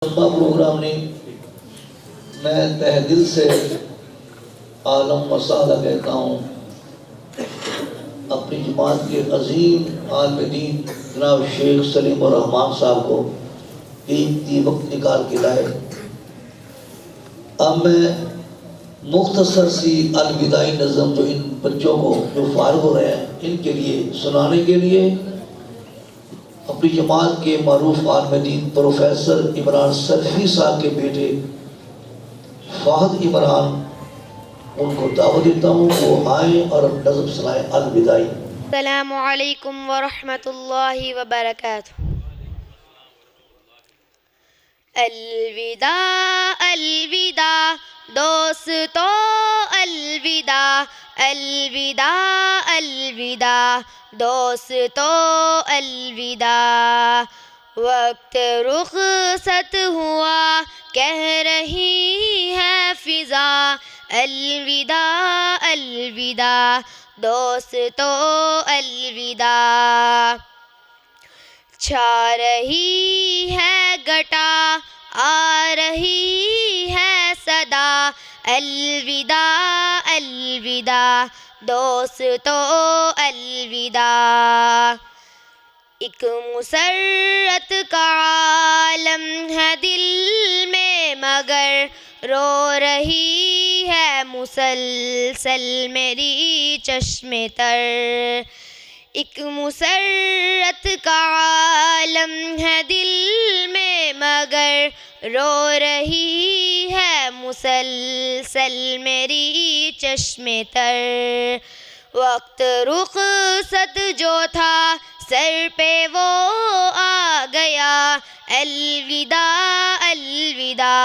लंबा प्रोग्राम नहीं, मैं तहे दिल से आलम मसाला कहता हूँ अपनी जमात के अजीम आलिम दीन जनाब शेख सलीम और रहमान साहब को कीमती वक्त निकाल के लाए। अब मैं मुख्तसर सी अलविदाई नज़म जो इन बच्चों को जो फारिग हो रहे हैं इनके लिए सुनाने के लिए अपनी जमात के मारूफ आलिम दीन प्रोफेसर इमरान सरफी साहब के बेटे फाहद इमरान उनको दावत देता हूँ, वो आए और नज़म सुनाए अलविदाई। अस्सलामु अलैकुम व रहमतुल्लाहि व बरकातुहू। अलविदा अलविदा दोस्तों, अलविदा अलविदा अलविदा दोस्तों, अलविदा। वक्त रुखसत हुआ कह रही है फिजा, अलविदा अलविदा दोस्तों, अलविदा। छा रही है घटा आ रही है सदा, अलविदा अलविदा दोस्तों, अलविदा। एक मुसर्रत का आलम है दिल में मगर रो रही है मुसलसल मेरी चश्मे तर। एक मुसर्रत का आलम है दिल में मगर रो रही है मुसलसल मेरी चश्मे तर। वक्त रुखसत जो था सर पे वो आ गया, अलविदा अलविदा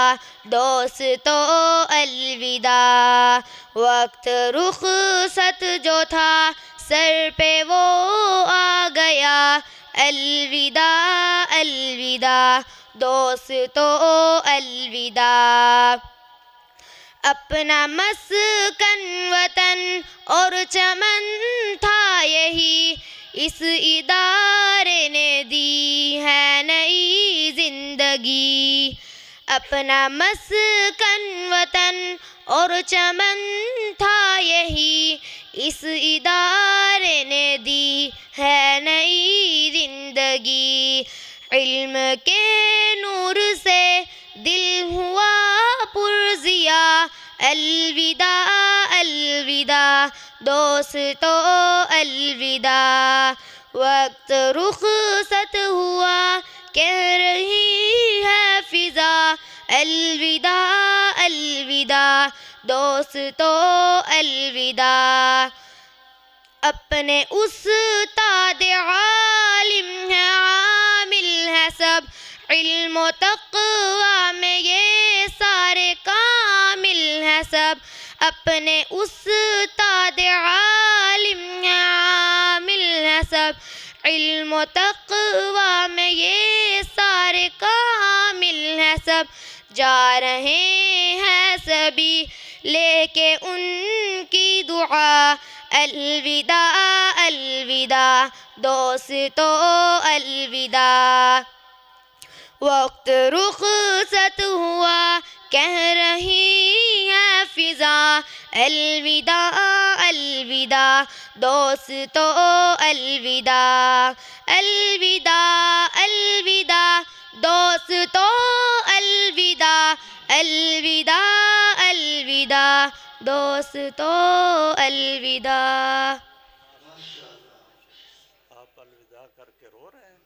दोस्तों, अलविदा। वक्त रुखसत जो था सर पे वो आ गया, अलविदा अलविदा दोस्तों, अलविदा। अपना मस्कन वतन और चमन था यही, इस इदारे ने दी है नई जिंदगी। अपना मस्कन वतन और चमन था यही, इस इदारे ने दी है नई जिंदगी। इल्म के नूर से दिल हुआ पुरजिया, अलविदा अलविदा दोस्तों, अलविदा। वक्त रुखसत हुआ कह रही है फिजा, अलविदा अलविदा दोस्तों, अलविदा। अपने उस्ताद आलिम है आमिल है सब, इल्म तक़वा में ये सारे कामिल है सब। अपने उस्ताद आलिम है आमिल है सब, इल्म तक़वा में ये सारे कामिल है सब। जा रहे हैं सभी लेके उनकी दुआ, अलविदा अलविदा दोस्तों, अलविदा। वक्त रुखसत हुआ कह रही है फिजा, अलविदा अलविदा दोस्तों, अलविदा। अलविदा अलविदा दोस्तों, अलविदा अलविदा अलविदा दोस्तों, अलविदा। आप अलविदा करके रो रहे हैं,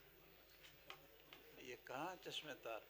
ये कहाँ चश्मे तार।